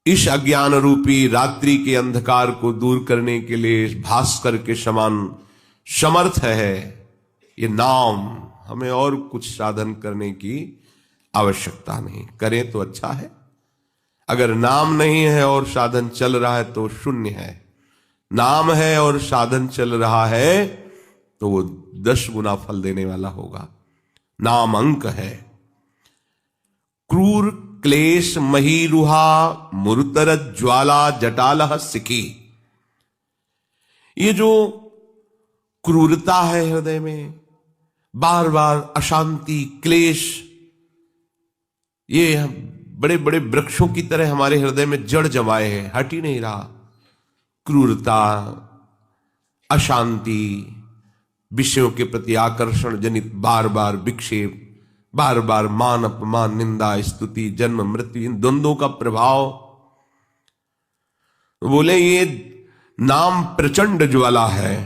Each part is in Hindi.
इस अज्ञान रूपी रात्रि के अंधकार को दूर करने के लिए भास्कर के समान समर्थ है ये नाम। हमें और कुछ साधन करने की आवश्यकता नहीं, करें तो अच्छा है। अगर नाम नहीं है और साधन चल रहा है तो शून्य है। नाम है और साधन चल रहा है तो वो 10 गुना फल देने वाला होगा। नाम अंक है। क्रूर क्लेश महीरुहा मुरुतर ज्वाला जटालह सिखी। ये जो क्रूरता है हृदय में, बार बार अशांति क्लेश, ये बड़े बड़े वृक्षों की तरह हमारे हृदय में जड़ जमाए हैं, हट ही नहीं रहा। क्रूरता, अशांति, विषयों के प्रति आकर्षण जनित बार बार विक्षेप, बार बार मान अपमान निंदा स्तुति जन्म मृत्यु, इन द्वंद्वों का प्रभाव। बोले ये नाम प्रचंड ज्वाला है,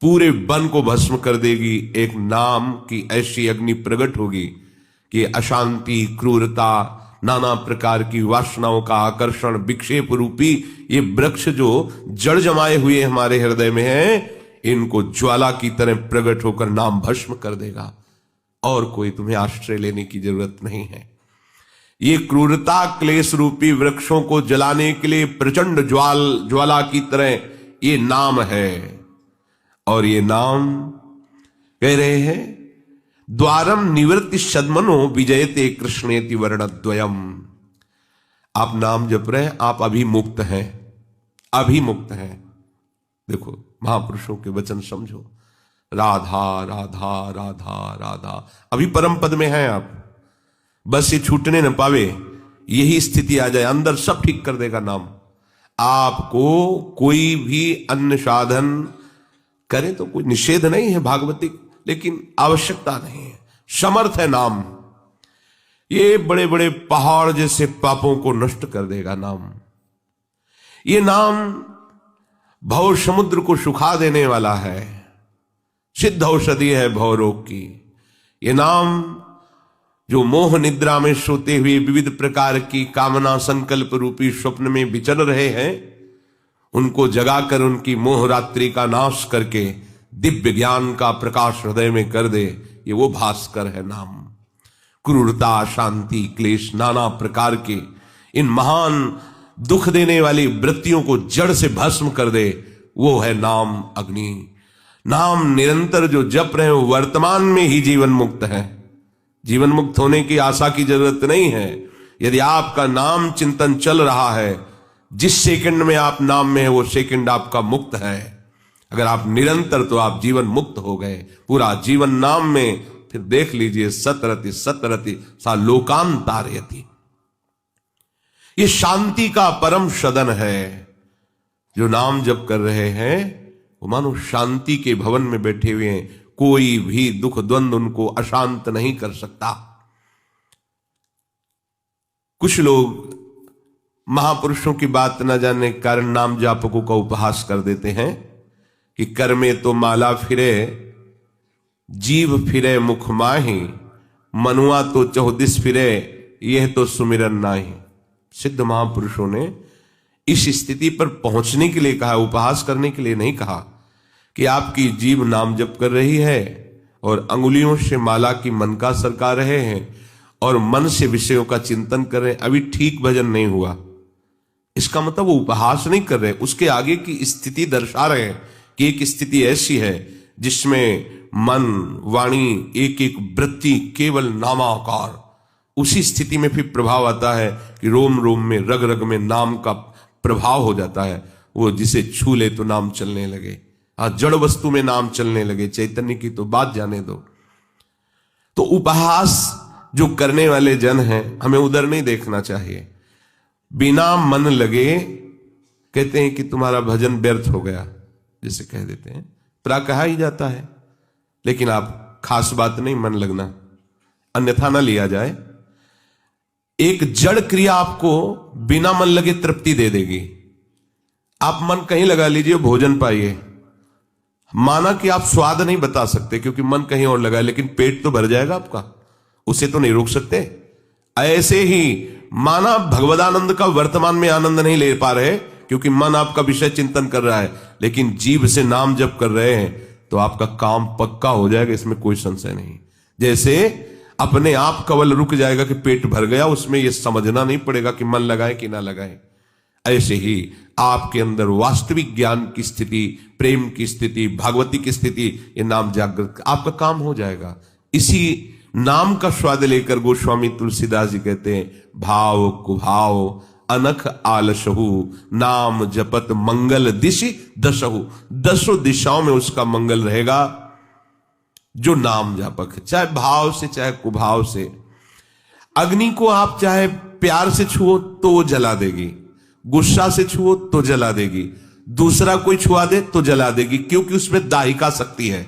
पूरे वन को भस्म कर देगी। एक नाम की ऐसी अग्नि प्रकट होगी कि अशांति, क्रूरता, नाना प्रकार की वासनाओं का आकर्षण, विक्षेप रूपी ये वृक्ष जो जड़ जमाए हुए हमारे हृदय में है, इनको ज्वाला की तरह प्रकट होकर नाम भस्म कर देगा। और कोई तुम्हें आश्रय लेने की जरूरत नहीं है। ये क्रूरता क्लेश रूपी वृक्षों को जलाने के लिए प्रचंड ज्वाला की तरह ये नाम है। और ये नाम कह रहे हैं द्वारम निवृत्ति सद्मनो विजयते कृष्णेति वर्णद्वयम। आप नाम जप रहे हैं, आप अभी मुक्त हैं, अभी मुक्त हैं। देखो महापुरुषों के वचन समझो, राधा राधा राधा राधा, अभी परम पद में हैं आप। बस ये छूटने न पावे, यही स्थिति आ जाए, अंदर सब ठीक कर देगा नाम। आपको कोई भी अन्य साधन करें तो कोई निषेध नहीं है भागवतिक, लेकिन आवश्यकता नहीं है, समर्थ है नाम। ये बड़े बड़े पहाड़ जैसे पापों को नष्ट कर देगा नाम। ये नाम भव समुद्र को सुखा देने वाला है, सिद्ध औषधि है भव रोग की। ये नाम जो मोह निद्रा में सोते हुए विविध प्रकार की कामना संकल्प रूपी स्वप्न में विचल रहे हैं, उनको जगाकर उनकी मोह रात्रि का नाश करके दिव्य ज्ञान का प्रकाश हृदय में कर दे, ये वो भास्कर है नाम। क्रूरता, शांति, क्लेश, नाना प्रकार के इन महान दुख देने वाली वृत्तियों को जड़ से भस्म कर दे, वो है नाम अग्नि। नाम निरंतर जो जप रहे हो, वर्तमान में ही जीवन मुक्त है। जीवन मुक्त होने की आशा की जरूरत नहीं है। यदि आपका नाम चिंतन चल रहा है, जिस सेकंड में आप नाम में है वो सेकंड आपका मुक्त है। अगर आप निरंतर, तो आप जीवन मुक्त हो गए। पूरा जीवन नाम में, फिर देख लीजिए सतरति सतरति सा लोकान तारयति। ये शांति का परम सदन है। जो नाम जप कर रहे हैं वो मानो शांति के भवन में बैठे हुए हैं। कोई भी दुख द्वंद उनको अशांत नहीं कर सकता। कुछ लोग महापुरुषों की बात न जानने के कारण नाम जापकों का उपहास कर देते हैं कि कर में तो माला फिरे, जीव फिरे मुख माही, मनुआ तो चौदिस फिरे, यह तो सुमिरन नाही। सिद्ध महापुरुषों ने इस स्थिति पर पहुंचने के लिए कहा, उपहास करने के लिए नहीं कहा कि आपकी जीभ नाम जप कर रही है और अंगुलियों से माला की मन का सरका रहे हैं और मन से विषयों का चिंतन कर रहे हैं, अभी ठीक भजन नहीं हुआ। इसका मतलब वो उपहास नहीं कर रहे, उसके आगे की स्थिति दर्शा रहे हैं कि एक स्थिति ऐसी है जिसमें मन वाणी एक एक वृत्ति केवल नामाकार, उसी स्थिति में फिर प्रभाव आता है कि रोम रोम में रग रग में नाम का प्रभाव हो जाता है। वो जिसे छू ले तो नाम चलने लगे। जड़ वस्तु में नाम चलने लगे, चैतन्य की तो बात जाने दो। तो उपहास जो करने वाले जन हैं, हमें उधर नहीं देखना चाहिए। बिना मन लगे कहते हैं कि तुम्हारा भजन व्यर्थ हो गया, जैसे कह देते हैं, प्राय कहा ही जाता है। लेकिन आप खास बात नहीं मन लगना, अन्यथा ना लिया जाए। एक जड़ क्रिया आपको बिना मन लगे तृप्ति दे देगी। आप मन कहीं लगा लीजिए, भोजन पाइए, माना कि आप स्वाद नहीं बता सकते क्योंकि मन कहीं और लगा है, लेकिन पेट तो भर जाएगा आपका, उसे तो नहीं रोक सकते। ऐसे ही माना भगवदानंद का वर्तमान में आनंद नहीं ले पा रहे क्योंकि मन आपका विषय चिंतन कर रहा है, लेकिन जीभ से नाम जप कर रहे हैं तो आपका काम पक्का हो जाएगा, इसमें कोई संशय नहीं। जैसे अपने आप कवल रुक जाएगा कि पेट भर गया, उसमें यह समझना नहीं पड़ेगा कि मन लगाए कि ना लगाए। ऐसे ही आपके अंदर वास्तविक ज्ञान की स्थिति, प्रेम की स्थिति, भागवती की स्थिति, ये नाम जागृत आपका काम हो जाएगा। इसी नाम का स्वाद लेकर गोस्वामी तुलसीदास जी कहते हैं, भाव कुभाव अनख आलसहु नाम जपत मंगल दिशि दशहु। दसों दिशाओं में उसका मंगल रहेगा जो नाम जापक है, चाहे भाव से चाहे कुभाव से। अग्नि को आप चाहे प्यार से छुओ तो वो जला देगी, गुस्सा से छुओ तो जला देगी, दूसरा कोई छुआ दे तो जला देगी, क्योंकि उसमें दाहिका शक्ति है,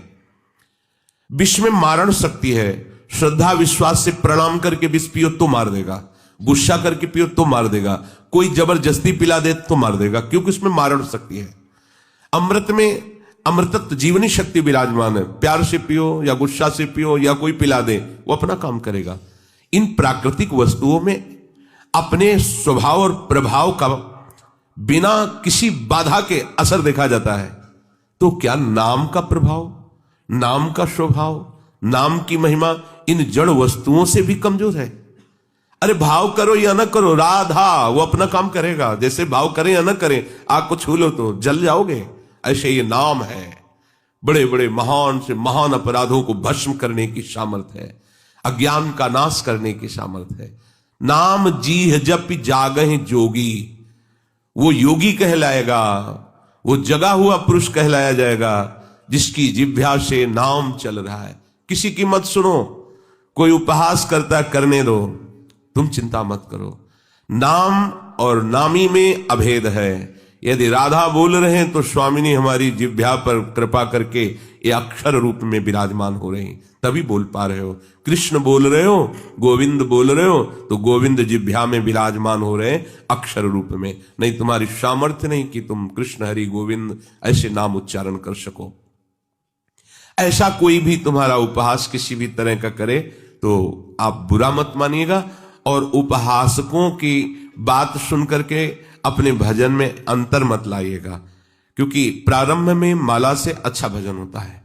विष में मारण शक्ति है। श्रद्धा विश्वास से प्रणाम करके विष पियो तो मार देगा, गुस्सा करके पियो तो मार देगा, कोई जबरदस्ती पिला दे तो मार देगा, क्योंकि उसमें मारण शक्ति है। अमृत में अमृतत्व जीवनी शक्ति विराजमान है, प्यार से पियो या गुस्सा से पियो या कोई पिला दे वो अपना काम करेगा। इन प्राकृतिक वस्तुओं में अपने स्वभाव और प्रभाव का बिना किसी बाधा के असर देखा जाता है। तो क्या नाम का प्रभाव, नाम का स्वभाव, नाम की महिमा इन जड़ वस्तुओं से भी कमजोर है? अरे भाव करो या ना करो, राधा वो अपना काम करेगा। जैसे भाव करें या ना करें, आग को छू लो तो जल जाओगे, ऐसे ये नाम है। बड़े बड़े महान से महान अपराधों को भस्म करने की सामर्थ्य है, अज्ञान का नाश करने की सामर्थ्य है। नाम जीह जप जागहि जोगी, वो योगी कहलाएगा, वो जगा हुआ पुरुष कहलाया जाएगा जिसकी जिह्वा से नाम चल रहा है। किसी की मत सुनो, कोई उपहास करता करने दो, तुम चिंता मत करो। नाम और नामी में अभेद है। यदि राधा बोल रहे हैं तो स्वामिनी हमारी जिह्वा पर कृपा करके ये अक्षर रूप में विराजमान हो रही, तभी बोल पा रहे हो। कृष्ण बोल रहे हो, गोविंद बोल रहे हो, तो गोविंद जिह्वा में विराजमान हो रहे हैं अक्षर रूप में। नहीं तुम्हारी सामर्थ्य नहीं कि तुम कृष्ण हरि गोविंद ऐसे नाम उच्चारण कर सको। ऐसा कोई भी तुम्हारा उपहास किसी भी तरह का करे तो आप बुरा मत मानिएगा, और उपहासकों की बात सुन करके अपने भजन में अंतर मत लाइएगा, क्योंकि प्रारंभ में माला से अच्छा भजन होता है।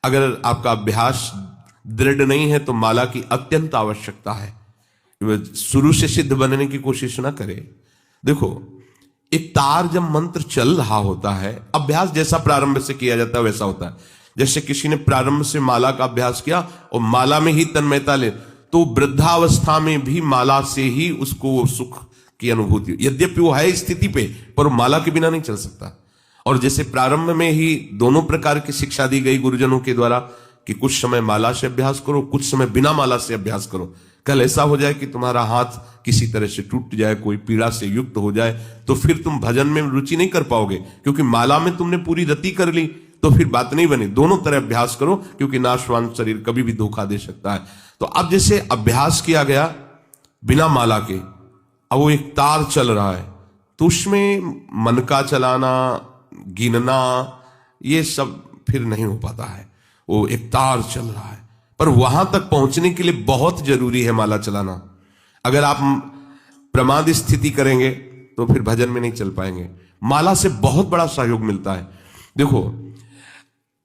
अगर आपका अभ्यास दृढ़ नहीं है तो माला की अत्यंत आवश्यकता है। शुरू से सिद्ध बनने की कोशिश ना करें। देखो, एक तार जब मंत्र चल रहा होता है, अभ्यास जैसा प्रारंभ से किया जाता है वैसा होता है। जैसे किसी ने प्रारंभ से माला का अभ्यास किया और माला में ही तन्मयता ले, तो वृद्धावस्था में भी माला से ही उसको सुख की अनुभूति, यद्यपि वो है स्थिति पे, पर माला के बिना नहीं चल सकता। और जैसे प्रारंभ में ही दोनों प्रकार की शिक्षा दी गई गुरुजनों के द्वारा कि कुछ समय माला से अभ्यास करो, कुछ समय बिना माला से अभ्यास करो। कल ऐसा हो जाए कि तुम्हारा हाथ किसी तरह से टूट जाए, कोई पीड़ा से युक्त हो जाए, तो फिर तुम भजन में रुचि नहीं कर पाओगे, क्योंकि माला में तुमने पूरी रति कर ली तो फिर बात नहीं बनी। दोनों तरह अभ्यास करो, क्योंकि नाशवान शरीर कभी भी धोखा दे सकता है। तो अब जैसे अभ्यास किया गया बिना माला के, अब वो एक तार चल रहा है, तो उसमें मन का चलाना, गिनना, ये सब फिर नहीं हो पाता है। वो एक तार चल रहा है, पर वहां तक पहुंचने के लिए बहुत जरूरी है माला चलाना। अगर आप प्रमाद स्थिति करेंगे तो फिर भजन में नहीं चल पाएंगे। माला से बहुत बड़ा सहयोग मिलता है। देखो,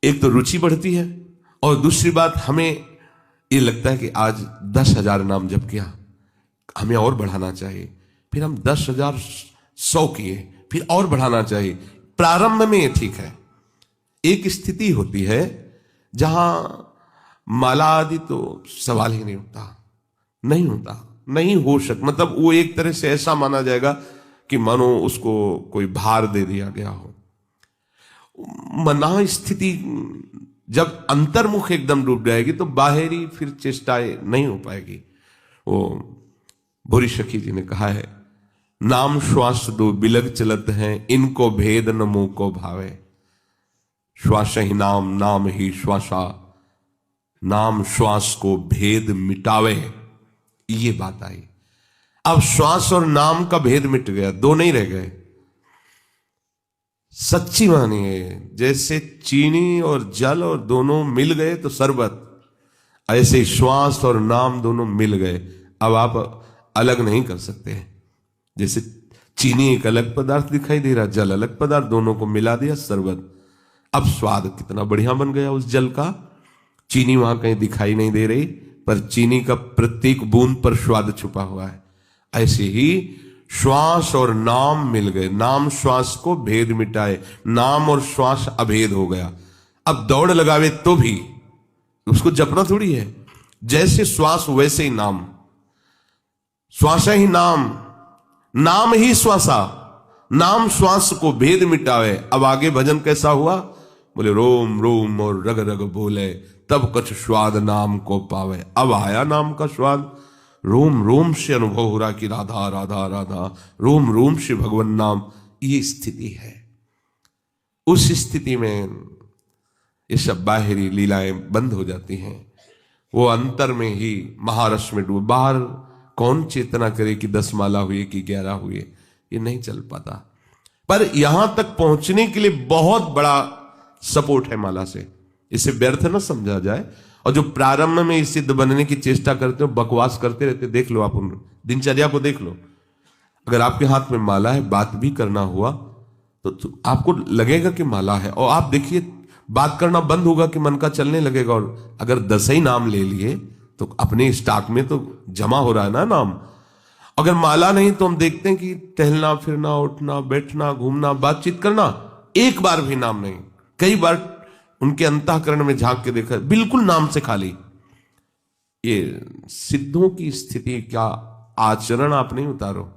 एक तो रुचि बढ़ती है, और दूसरी बात हमें ये लगता है कि आज 10,000 नाम जप किया, हमें और बढ़ाना चाहिए। फिर हम 10,000 100 किए, फिर और बढ़ाना चाहिए। प्रारंभ में ये ठीक है। एक स्थिति होती है जहां माला आदि तो सवाल ही नहीं उठता, नहीं होता, नहीं हो सकता। मतलब वो एक तरह से ऐसा माना जाएगा कि मानो उसको कोई भार दे दिया गया हो। मना स्थिति जब अंतर्मुख एकदम डूब जाएगी तो बाहरी फिर चेष्टाएं नहीं हो पाएगी। वो भूरी सखी जी ने कहा है, नाम श्वास दो बिलग चलत हैं, इनको भेद न मुंह को भावे। श्वास ही नाम, नाम ही श्वासा, नाम श्वास को भेद मिटावे। ये बात आई। अब श्वास और नाम का भेद मिट गया, दो नहीं रह गए। सच्ची मानिए, जैसे चीनी और जल और दोनों मिल गए तो शरबत, ऐसे श्वास और नाम दोनों मिल गए। अब आप अलग नहीं कर सकते हैं। जैसे चीनी एक अलग पदार्थ दिखाई दे रहा, जल अलग पदार्थ, दोनों को मिला दिया शरबत, अब स्वाद कितना बढ़िया बन गया उस जल का। चीनी वहां कहीं दिखाई नहीं दे रही, पर चीनी का प्रत्येक बूंद पर स्वाद छुपा हुआ है। ऐसे ही श्वास और नाम मिल गए, नाम श्वास को भेद मिटाए, नाम और श्वास अभेद हो गया। अब दौड़ लगावे तो भी उसको जपना थोड़ी है, जैसे श्वास वैसे ही नाम, श्वास ही नाम, नाम ही श्वासा, नाम श्वास को भेद मिटावे। अब आगे भजन कैसा हुआ? बोले रोम रोम और रग रग बोले, तब कछ स्वाद नाम को पावे। अब आया नाम का स्वाद, रोम रोम से अनुभव हो रहा कि राधा राधा राधा, रोम रोम से भगवान नाम। ये स्थिति है। उस स्थिति में ये सब बाहरी लीलाएं बंद हो जाती हैं, वो अंतर में ही महारस में डूब। बाहर कौन चेतना करे कि 10 माला हुए कि 11 हुए, ये नहीं चल पाता। पर यहां तक पहुंचने के लिए बहुत बड़ा सपोर्ट है माला से, इसे व्यर्थ न समझा जाए। और जो प्रारंभ में इस सिद्ध बनने की चेष्टा करते हो, बकवास करते रहते, देख लो आप उन दिनचर्या को देख लो। अगर आपके हाथ में माला है, बात भी करना हुआ तो आपको लगेगा कि माला है, और आप देखिए बात करना बंद होगा कि मन का चलने लगेगा। और अगर 10 ही नाम ले लिए तो अपने स्टॉक में तो जमा हो रहा है ना नाम। अगर माला नहीं तो हम देखते हैं कि टहलना फिरना, उठना बैठना, घूमना, बातचीत करना, एक बार भी नाम नहीं। कई बार उनके अंतःकरण में झांक के देखा, बिल्कुल नाम से खाली। ये सिद्धों की स्थिति, क्या आचरण आप नहीं उतारो।